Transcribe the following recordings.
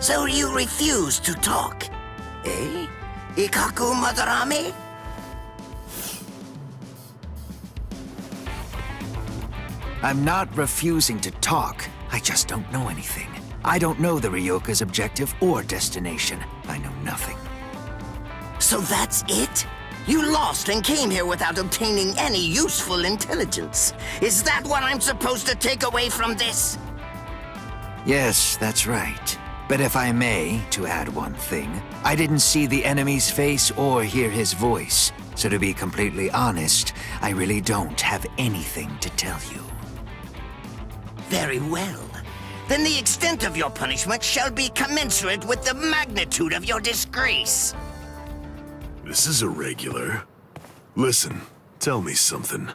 So you refuse to talk, eh? Ikaku Madarame? I'm not refusing to talk. I just don't know anything. I don't know the Ryoka's objective or destination. I know nothing. So that's it? You lost and came here without obtaining any useful intelligence. Is that what I'm supposed to take away from this? Yes, that's right. But if I may, to add one thing, I didn't see the enemy's face or hear his voice. So to be completely honest, I really don't have anything to tell you. Very well. Then the extent of your punishment shall be commensurate with the magnitude of your disgrace. This is irregular. Listen, tell me something.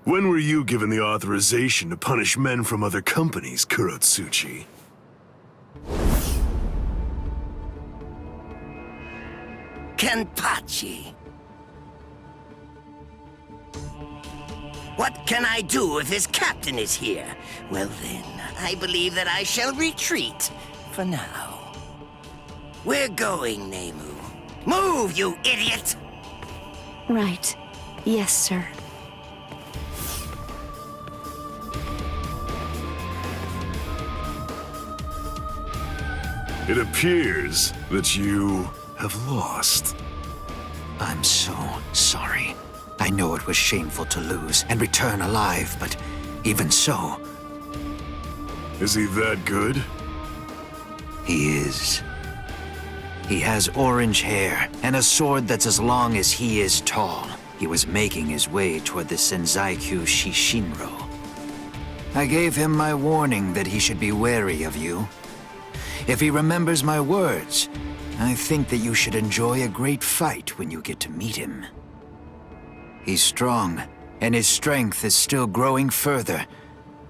When were you given the authorization to punish men from other companies, Kurotsuchi? Kenpachi. What can I do if his captain is here? Well then, I believe that I shall retreat for now. We're going, Nemu. Move, you idiot! Right. Yes, sir. It appears that you have lost. I'm so sorry. I know it was shameful to lose and return alive, but even so... Is he that good? He is. He has orange hair and a sword that's as long as he is tall. He was making his way toward the Senzaikyu Shishinro. I gave him my warning that he should be wary of you. If he remembers my words, I think that you should enjoy a great fight when you get to meet him. He's strong, and his strength is still growing further.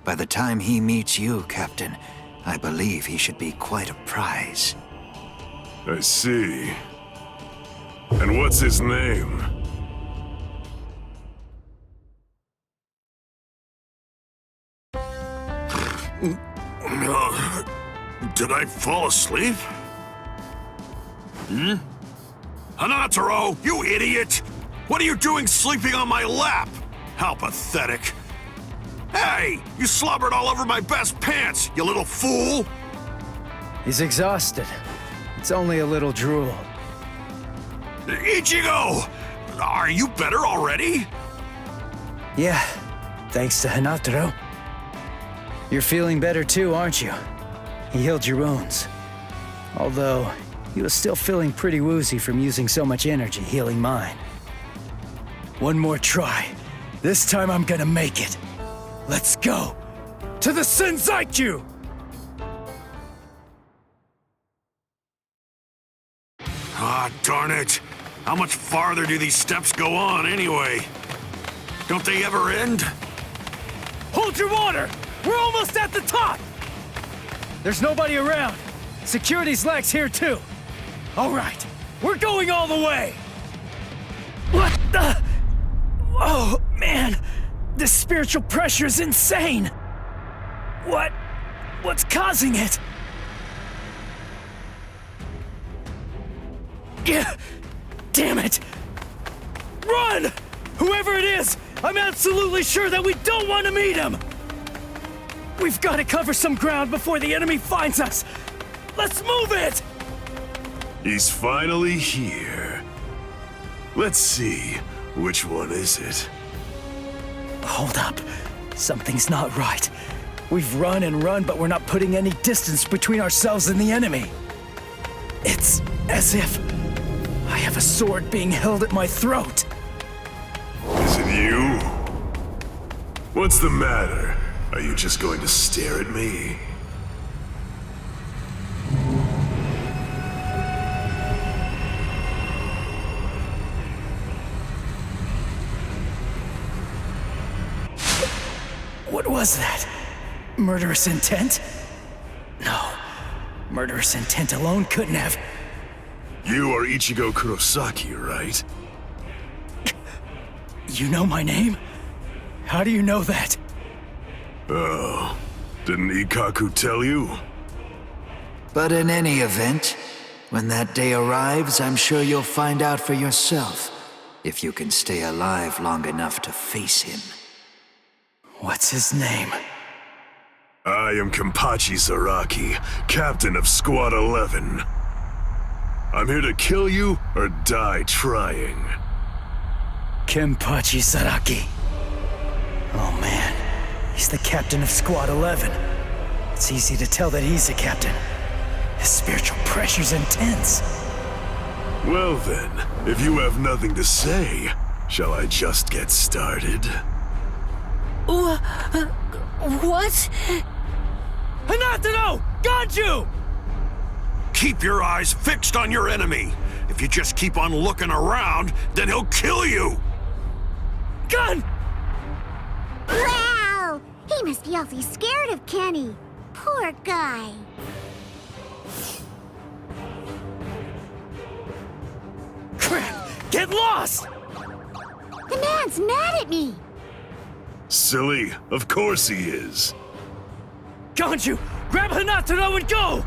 By the time he meets you, Captain, I believe he should be quite a prize. I see. And what's his name? Did I fall asleep? Hanataro, you idiot! What are you doing sleeping on my lap? How pathetic. Hey, you slobbered all over my best pants, you little fool! He's exhausted. It's only a little drool. Ichigo! Are you better already? Yeah, thanks to Hanataro. You're feeling better too, aren't you? He healed your wounds. Although, he was still feeling pretty woozy from using so much energy healing mine. One more try. This time I'm gonna make it. Let's go! To the Senzaikyu! Ah, darn it. How much farther do these steps go on, anyway? Don't they ever end? Hold your water! We're almost at the top! There's nobody around. Security's lax here, too. All right, we're going all the way! What the... Oh, man. This spiritual pressure is insane! What's causing it? Yeah, damn it! Run! Whoever it is, I'm absolutely sure that we don't want to meet him! We've got to cover some ground before the enemy finds us! Let's move it! He's finally here. Let's see, which one is it? Hold up. Something's not right. We've run and run, but we're not putting any distance between ourselves and the enemy. It's as if I have a sword being held at my throat. Is it you? What's the matter? Are you just going to stare at me? What was that? Murderous intent? No. Murderous intent alone couldn't have... You are Ichigo Kurosaki, right? You know my name? How do you know that? Oh, didn't Ikaku tell you? But in any event, when that day arrives, I'm sure you'll find out for yourself if you can stay alive long enough to face him. What's his name? I am Kenpachi Zaraki, captain of Squad 11. I'm here to kill you or die trying. Kenpachi Zaraki. Oh man, he's the captain of Squad 11. It's easy to tell that he's a captain. His spiritual pressure's intense. Well then, if you have nothing to say, shall I just get started? What? Hanataro! Ganju! Keep your eyes fixed on your enemy. If you just keep on looking around, then he'll kill you! Gun! Wow! He must be awfully scared of Kenny. Poor guy. Crap! Get lost! The man's mad at me. Silly, of course he is. Ganju, grab Hanataro and go!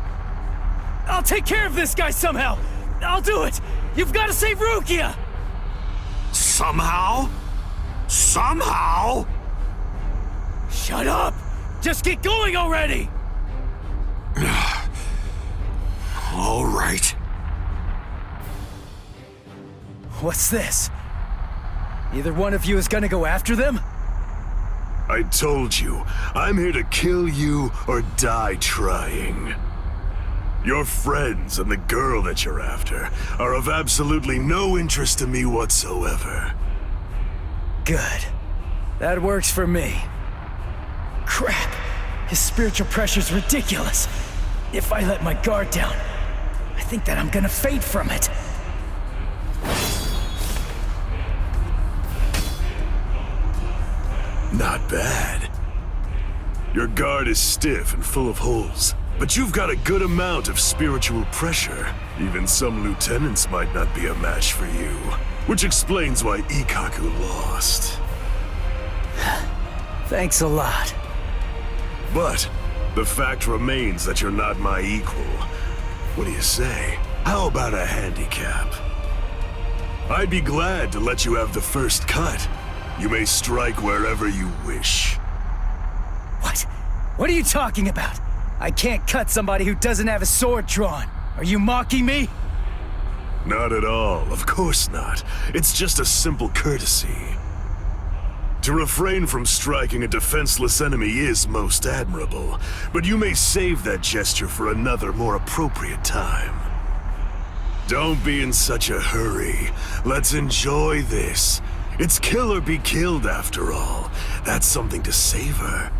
I'll take care of this guy somehow! I'll do it! You've got to save Rukia! Somehow? Somehow? Shut up! Just get going already! All right. What's this? Either one of you is gonna go after them? I told you, I'm here to kill you or die trying. Your friends and the girl that you're after are of absolutely no interest to me whatsoever. Good. That works for me. Crap! His spiritual pressure's ridiculous. If I let my guard down, I think that I'm gonna faint from it. Not bad. Your guard is stiff and full of holes, but you've got a good amount of spiritual pressure. Even some lieutenants might not be a match for you, which explains why Ikkaku lost. Thanks a lot. But the fact remains that you're not my equal. What do you say? How about a handicap? I'd be glad to let you have the first cut. You may strike wherever you wish. What? What are you talking about? I can't cut somebody who doesn't have a sword drawn. Are you mocking me? Not at all, of course not. It's just a simple courtesy. To refrain from striking a defenseless enemy is most admirable, but you may save that gesture for another, more appropriate time. Don't be in such a hurry. Let's enjoy this. It's kill or be killed, after all. That's something to savor.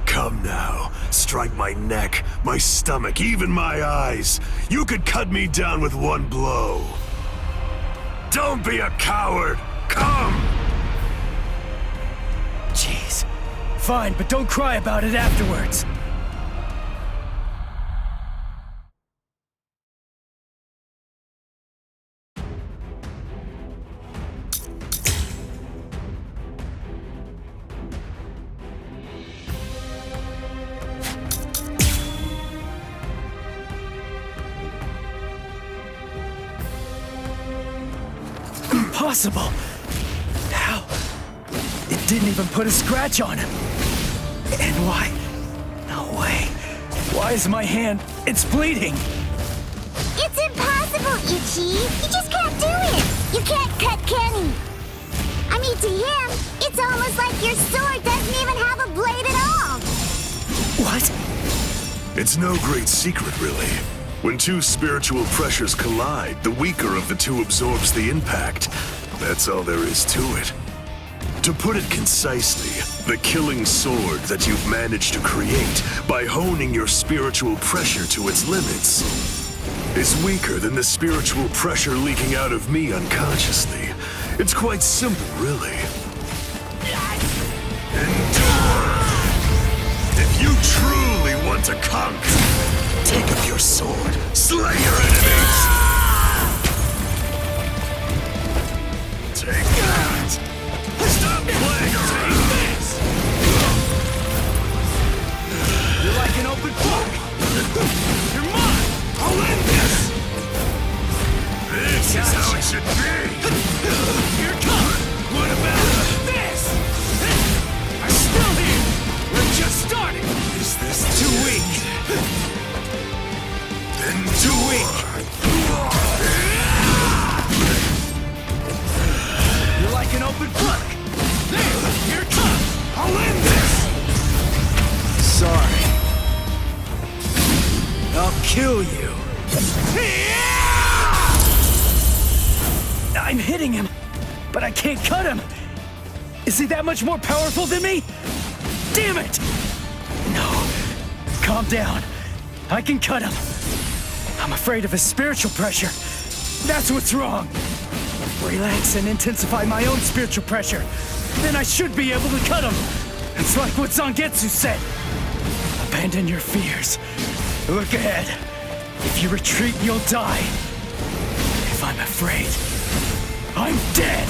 Come now, strike my neck, my stomach, even my eyes. You could cut me down with one blow. Don't be a coward. Come! Jeez. Fine, but don't cry about it afterwards. Impossible! How? It didn't even put a scratch on him. And why? No way. Why is my hand? It's bleeding. It's impossible, Ichi. You just can't do it. You can't cut Kenny. I mean, to him, it's almost like your sword doesn't even have a blade at all. What? It's no great secret, really. When two spiritual pressures collide, the weaker of the two absorbs the impact. That's all there is to it. To put it concisely, the killing sword that you've managed to create by honing your spiritual pressure to its limits is weaker than the spiritual pressure leaking out of me unconsciously. It's quite simple, really. Endure! If you truly want to conquer, take up your sword, slay your enemies! Take that! Stop playing around! This! You're like an open book! kill you. I'm hitting him, but I can't cut him. Is he that much more powerful than me? Damn it! No. Calm down. I can cut him. I'm afraid of his spiritual pressure. That's what's wrong. Relax and intensify my own spiritual pressure. Then I should be able to cut him. It's like what Zangetsu said. Abandon your fears. Look ahead. If you retreat, you'll die. If I'm afraid, I'm dead!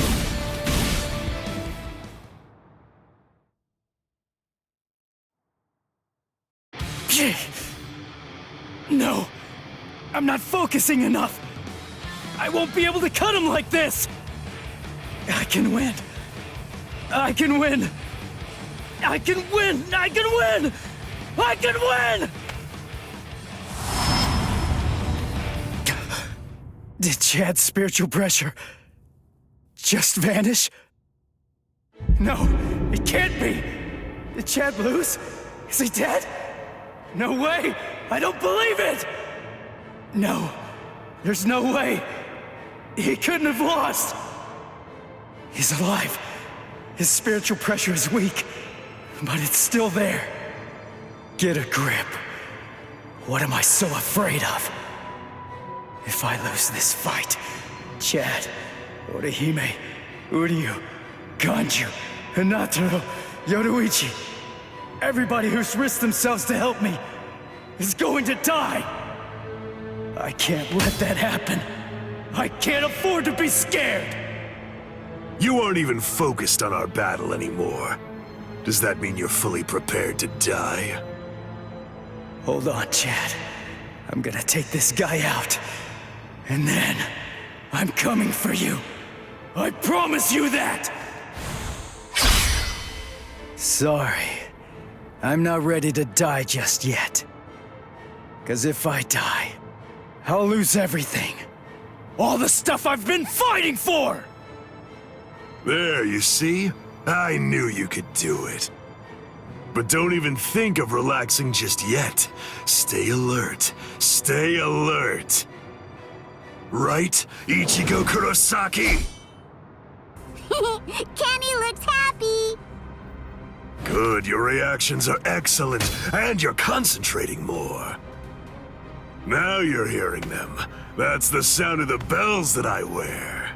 No! I'm not focusing enough! I won't be able to cut him like this! I can win! I can win! I can win! I can win! I can win! Did Chad's spiritual pressure just vanish? No, it can't be! Did Chad lose? Is he dead? No way! I don't believe it! No, there's no way. He couldn't have lost. He's alive. His spiritual pressure is weak, but it's still there. Get a grip. What am I so afraid of? If I lose this fight, Chad, Orihime, Uryu, Ganju, Hinataro, Yoruichi, everybody who's risked themselves to help me is going to die. I can't let that happen. I can't afford to be scared. You aren't even focused on our battle anymore. Does that mean you're fully prepared to die? Hold on, Chad. I'm gonna take this guy out. And then, I'm coming for you. I promise you that! Sorry. I'm not ready to die just yet. 'Cause if I die, I'll lose everything. All the stuff I've been fighting for! There, you see? I knew you could do it. But don't even think of relaxing just yet. Stay alert. Stay alert. Right, Ichigo Kurosaki? Kenny looks happy. Good, your reactions are excellent, and you're concentrating more. Now you're hearing them. That's the sound of the bells that I wear.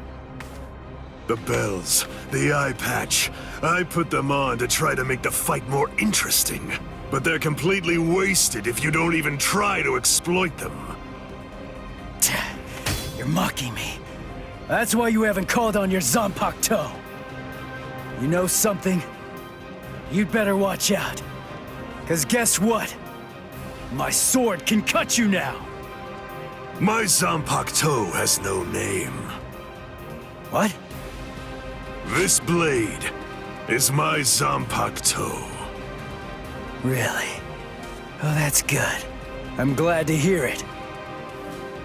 The bells, the eye patch. I put them on to try to make the fight more interesting. But they're completely wasted if you don't even try to exploit them. You're mocking me. That's why you haven't called on your Zanpakuto. You know something? You'd better watch out. 'Cause guess what? My sword can cut you now. My Zanpakuto has no name. What? This blade is my Zanpakuto. Really? Oh, that's good. I'm glad to hear it.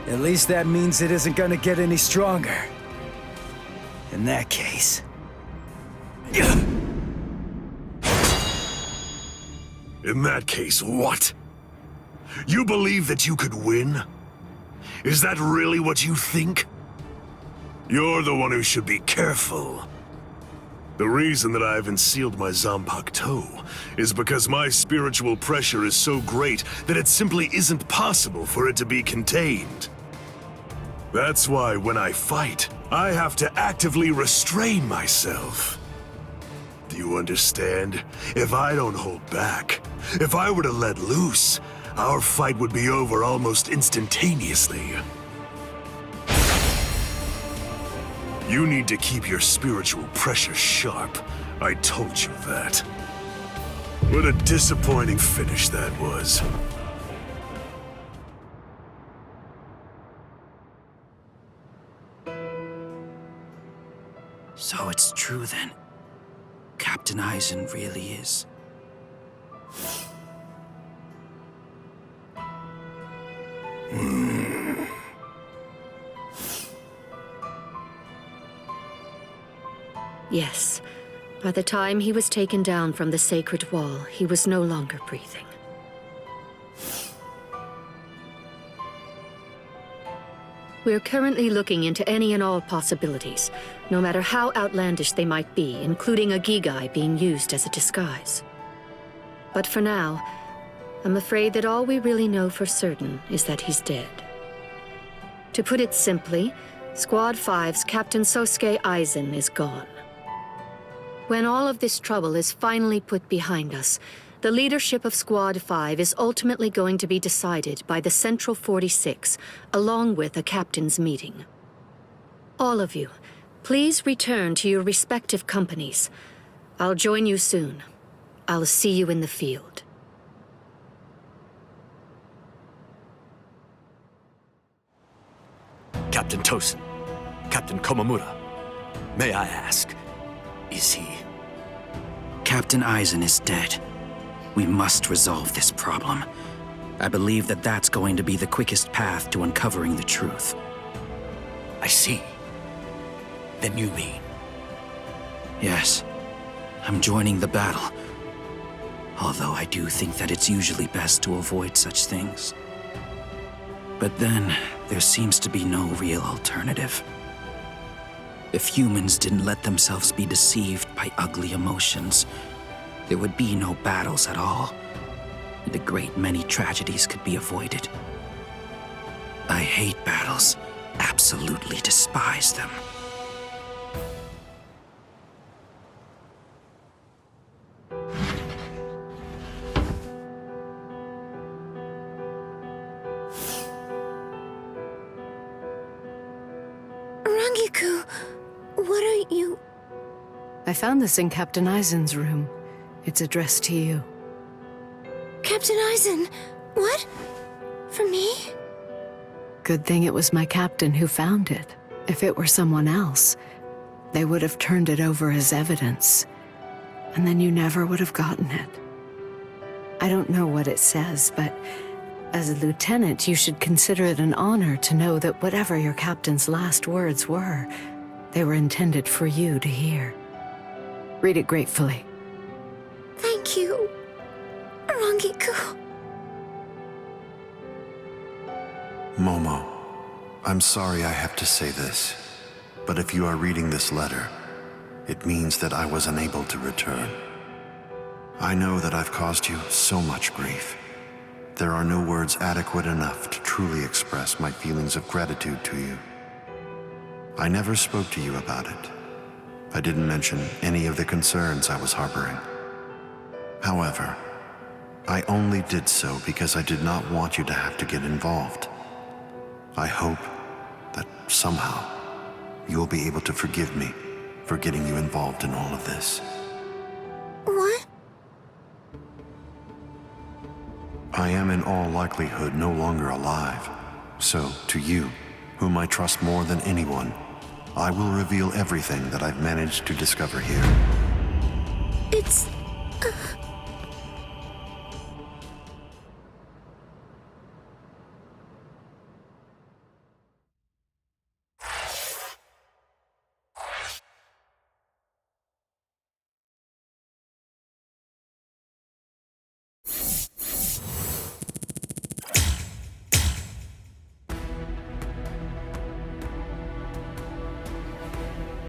At least that means it isn't gonna get any stronger. In that case... In that case, what? You believe that you could win? Is that really what you think? You're the one who should be careful. The reason that I haven't sealed my Zanpakuto is because my spiritual pressure is so great that it simply isn't possible for it to be contained. That's why when I fight, I have to actively restrain myself. Do you understand? If I don't hold back, if I were to let loose, our fight would be over almost instantaneously. You need to keep your spiritual pressure sharp. I told you that. What a disappointing finish that was. So it's true then. Captain Aizen really is. Yes. By the time he was taken down from the sacred wall, he was no longer breathing. We're currently looking into any and all possibilities, no matter how outlandish they might be, including a Gigai being used as a disguise. But for now, I'm afraid that all we really know for certain is that he's dead. To put it simply, Squad 5's Captain Sosuke Aizen is gone. When all of this trouble is finally put behind us, the leadership of Squad 5 is ultimately going to be decided by the Central 46, along with a captain's meeting. All of you, please return to your respective companies. I'll join you soon. I'll see you in the field. Captain Tosin, Captain Komamura, may I ask, is he? Captain Aizen is dead. We must resolve this problem. I believe that that's going to be the quickest path to uncovering the truth. I see. Then you mean? Yes, I'm joining the battle. Although I do think that it's usually best to avoid such things. But then, there seems to be no real alternative. If humans didn't let themselves be deceived by ugly emotions, there would be no battles at all, and a great many tragedies could be avoided. I hate battles, absolutely despise them. Rangiku, what are you? I found this in Captain Aizen's room. It's addressed to you. Captain Aizen, what? For me? Good thing it was my captain who found it. If it were someone else, they would have turned it over as evidence, and then you never would have gotten it. I don't know what it says, but as a lieutenant, you should consider it an honor to know that whatever your captain's last words were, they were intended for you to hear. Read it gratefully. Thank you, Rangiku. Momo, I'm sorry I have to say this, but if you are reading this letter, it means that I was unable to return. I know that I've caused you so much grief. There are no words adequate enough to truly express my feelings of gratitude to you. I never spoke to you about it. I didn't mention any of the concerns I was harboring. However, I only did so because I did not want you to have to get involved. I hope that somehow you'll be able to forgive me for getting you involved in all of this. What? I am in all likelihood no longer alive. So, to you, whom I trust more than anyone, I will reveal everything that I've managed to discover here. It's...